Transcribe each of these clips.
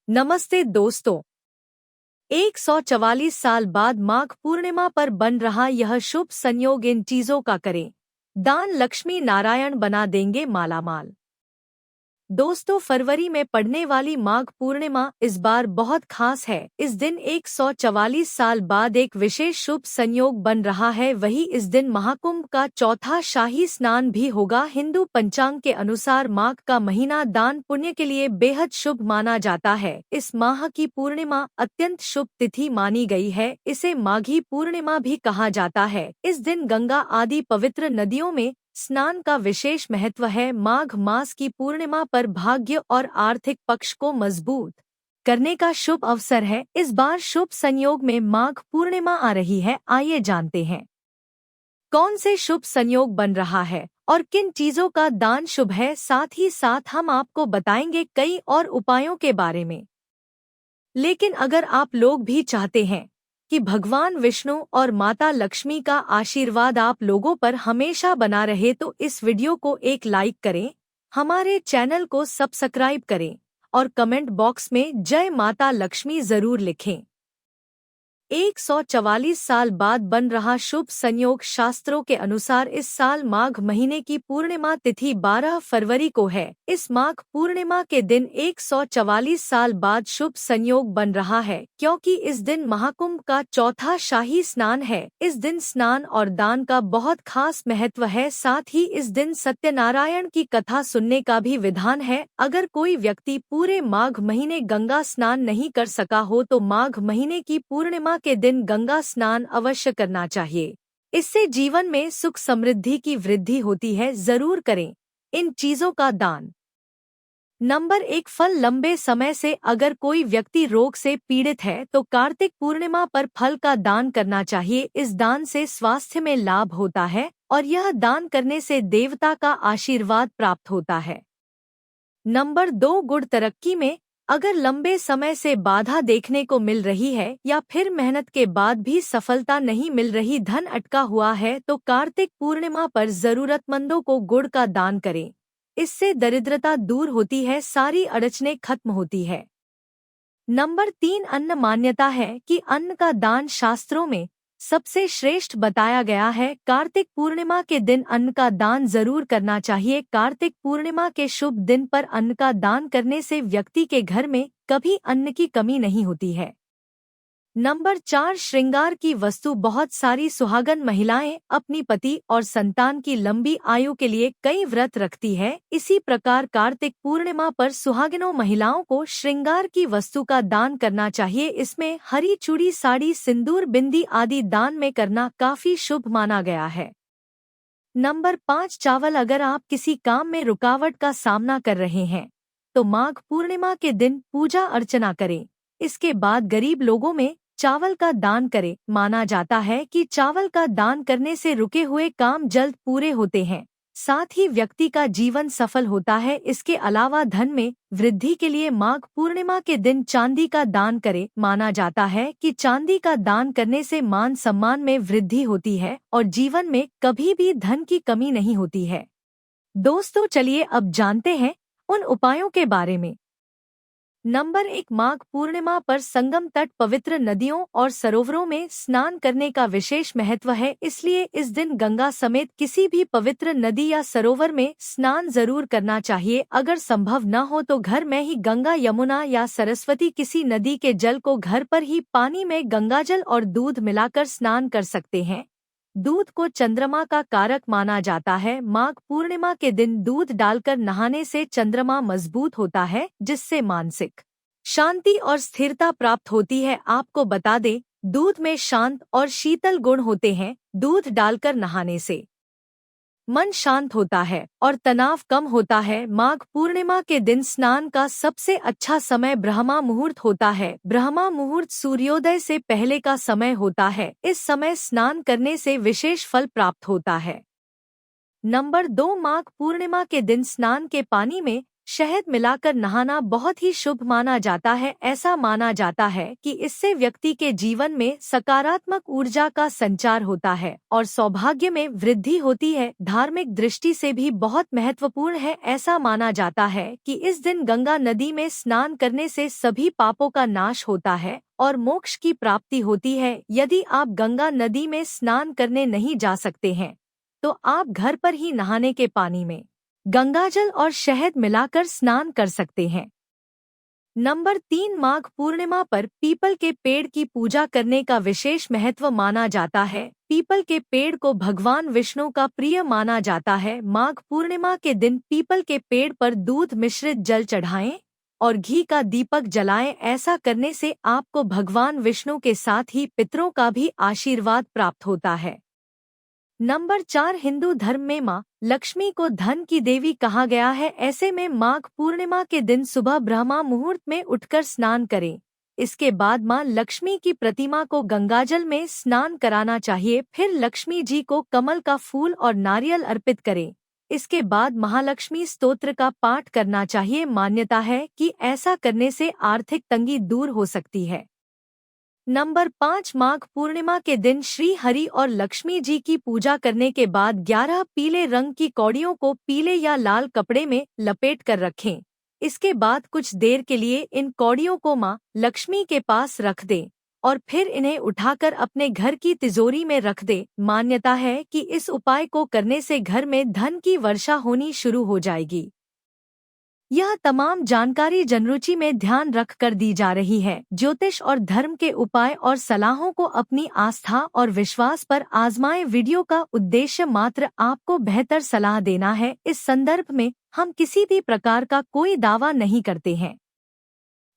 नमस्ते दोस्तों। 144 साल बाद माघ पूर्णिमा पर बन रहा यह शुभ संयोग, इन चीजों का करें दान, लक्ष्मी नारायण बना देंगे मालामाल। दोस्तों, फरवरी में पड़ने वाली माघ पूर्णिमा इस बार बहुत खास है। इस दिन 144 साल बाद एक विशेष शुभ संयोग बन रहा है। वही इस दिन महाकुंभ का चौथा शाही स्नान भी होगा। हिंदू पंचांग के अनुसार माघ का महीना दान पुण्य के लिए बेहद शुभ माना जाता है। इस माह की पूर्णिमा अत्यंत शुभ तिथि मानी गई है। इसे माघी पूर्णिमा भी कहा जाता है। इस दिन गंगा आदि पवित्र नदियों में स्नान का विशेष महत्व है। माघ मास की पूर्णिमा पर भाग्य और आर्थिक पक्ष को मजबूत करने का शुभ अवसर है। इस बार शुभ संयोग में माघ पूर्णिमा आ रही है। आइए जानते हैं कौन से शुभ संयोग बन रहा है और किन चीजों का दान शुभ है। साथ ही साथ हम आपको बताएंगे कई और उपायों के बारे में। लेकिन अगर आप लोग भी चाहते हैं कि भगवान विष्णु और माता लक्ष्मी का आशीर्वाद आप लोगों पर हमेशा बना रहे, तो इस वीडियो को एक लाइक करें, हमारे चैनल को सब्सक्राइब करें और कमेंट बॉक्स में जय माता लक्ष्मी जरूर लिखें। 144 साल बाद बन रहा शुभ संयोग। शास्त्रों के अनुसार इस साल माघ महीने की पूर्णिमा तिथि 12 फरवरी को है। इस माघ पूर्णिमा के दिन 144 साल बाद शुभ संयोग बन रहा है, क्योंकि इस दिन महाकुंभ का चौथा शाही स्नान है। इस दिन स्नान और दान का बहुत खास महत्व है। साथ ही इस दिन सत्यनारायण की कथा सुनने का भी विधान है। अगर कोई व्यक्ति पूरे माघ महीने गंगा स्नान नहीं कर सका हो तो माघ महीने की पूर्णिमा के दिन गंगा स्नान अवश्य करना चाहिए। इससे जीवन में सुख समृद्धि की वृद्धि होती है। जरूर करें इन चीजों का दान। नंबर 1, फल। लंबे समय से अगर कोई व्यक्ति रोग से पीड़ित है तो कार्तिक पूर्णिमा पर फल का दान करना चाहिए। इस दान से स्वास्थ्य में लाभ होता है और यह दान करने से देवता का आशीर्वाद प्राप्त होता है। नंबर 2, गुड़। तरक्की में अगर लंबे समय से बाधा देखने को मिल रही है या फिर मेहनत के बाद भी सफलता नहीं मिल रही, धन अटका हुआ है, तो कार्तिक पूर्णिमा पर जरूरतमंदों को गुड़ का दान करें। इससे दरिद्रता दूर होती है, सारी अड़चनें खत्म होती है। नंबर 3, अन्न। मान्यता है कि अन्न का दान शास्त्रों में सबसे श्रेष्ठ बताया गया है। कार्तिक पूर्णिमा के दिन अन्न का दान जरूर करना चाहिए। कार्तिक पूर्णिमा के शुभ दिन पर अन्न का दान करने से व्यक्ति के घर में कभी अन्न की कमी नहीं होती है। नंबर 4, श्रृंगार की वस्तु। बहुत सारी सुहागन महिलाएं अपनी पति और संतान की लंबी आयु के लिए कई व्रत रखती है। इसी प्रकार कार्तिक पूर्णिमा पर सुहागिनों महिलाओं को श्रृंगार की वस्तु का दान करना चाहिए। इसमें हरी चूड़ी, साड़ी, सिंदूर, बिंदी आदि दान में करना काफी शुभ माना गया है। नंबर 5, चावल। अगर आप किसी काम में रुकावट का सामना कर रहे हैं तो माघ पूर्णिमा के दिन पूजा अर्चना करें। इसके बाद गरीब लोगों में चावल का दान करें। माना जाता है कि चावल का दान करने से रुके हुए काम जल्द पूरे होते हैं, साथ ही व्यक्ति का जीवन सफल होता है। इसके अलावा धन में वृद्धि के लिए माघ पूर्णिमा के दिन चांदी का दान करें। माना जाता है कि चांदी का दान करने से मान सम्मान में वृद्धि होती है और जीवन में कभी भी धन की कमी नहीं होती है। दोस्तों, चलिए अब जानते हैं उन उपायों के बारे में। नंबर 1, माघ पूर्णिमा पर संगम तट, पवित्र नदियों और सरोवरों में स्नान करने का विशेष महत्व है। इसलिए इस दिन गंगा समेत किसी भी पवित्र नदी या सरोवर में स्नान जरूर करना चाहिए। अगर संभव न हो तो घर में ही गंगा, यमुना या सरस्वती किसी नदी के जल को घर पर ही पानी में गंगाजल और दूध मिलाकर स्नान कर सकते हैं। दूध को चंद्रमा का कारक माना जाता है। माघ पूर्णिमा के दिन दूध डालकर नहाने से चंद्रमा मजबूत होता है, जिससे मानसिक शांति और स्थिरता प्राप्त होती है। आपको बता दें, दूध में शांत और शीतल गुण होते हैं। दूध डालकर नहाने से मन शांत होता है और तनाव कम होता है। माघ पूर्णिमा के दिन स्नान का सबसे अच्छा समय ब्रह्मा मुहूर्त होता है। ब्रह्मा मुहूर्त सूर्योदय से पहले का समय होता है। इस समय स्नान करने से विशेष फल प्राप्त होता है। नंबर 2, माघ पूर्णिमा के दिन स्नान के पानी में शहद मिलाकर नहाना बहुत ही शुभ माना जाता है। ऐसा माना जाता है कि इससे व्यक्ति के जीवन में सकारात्मक ऊर्जा का संचार होता है और सौभाग्य में वृद्धि होती है। धार्मिक दृष्टि से भी बहुत महत्वपूर्ण है। ऐसा माना जाता है कि इस दिन गंगा नदी में स्नान करने से सभी पापों का नाश होता है और मोक्ष की प्राप्ति होती है। यदि आप गंगा नदी में स्नान करने नहीं जा सकते हैं तो आप घर पर ही नहाने के पानी में गंगाजल और शहद मिलाकर स्नान कर सकते हैं। नंबर 3, माघ पूर्णिमा पर पीपल के पेड़ की पूजा करने का विशेष महत्व माना जाता है। पीपल के पेड़ को भगवान विष्णु का प्रिय माना जाता है। माघ पूर्णिमा के दिन पीपल के पेड़ पर दूध मिश्रित जल चढ़ाएं और घी का दीपक जलाएं। ऐसा करने से आपको भगवान विष्णु के साथ ही पितरों का भी आशीर्वाद प्राप्त होता है। नंबर 4, हिंदू धर्म में माँ लक्ष्मी को धन की देवी कहा गया है। ऐसे में माघ पूर्णिमा के दिन सुबह ब्रह्मा मुहूर्त में उठकर स्नान करें। इसके बाद माँ लक्ष्मी की प्रतिमा को गंगाजल में स्नान कराना चाहिए। फिर लक्ष्मी जी को कमल का फूल और नारियल अर्पित करें। इसके बाद महालक्ष्मी स्तोत्र का पाठ करना चाहिए। मान्यता है कि ऐसा करने से आर्थिक तंगी दूर हो सकती है। नंबर 5, माघ पूर्णिमा के दिन श्री हरि और लक्ष्मी जी की पूजा करने के बाद 11 पीले रंग की कौड़ियों को पीले या लाल कपड़े में लपेट कर रखें। इसके बाद कुछ देर के लिए इन कौड़ियों को माँ लक्ष्मी के पास रख दें और फिर इन्हें उठाकर अपने घर की तिजोरी में रख दें। मान्यता है कि इस उपाय को करने से घर में धन की वर्षा होनी शुरू हो जाएगी। यह तमाम जानकारी जनरुचि में ध्यान रख कर दी जा रही है। ज्योतिष और धर्म के उपाय और सलाहों को अपनी आस्था और विश्वास पर आजमाएं। वीडियो का उद्देश्य मात्र आपको बेहतर सलाह देना है। इस संदर्भ में हम किसी भी प्रकार का कोई दावा नहीं करते हैं।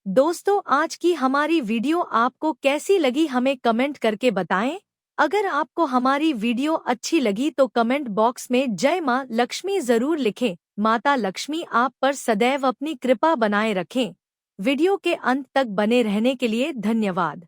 दोस्तों, आज की हमारी वीडियो आपको कैसी लगी हमें कमेंट करके बताएं। अगर आपको हमारी वीडियो अच्छी लगी तो कमेंट बॉक्स में जय मां लक्ष्मी जरूर लिखें। माता लक्ष्मी आप पर सदैव अपनी कृपा बनाए रखें। वीडियो के अंत तक बने रहने के लिए धन्यवाद।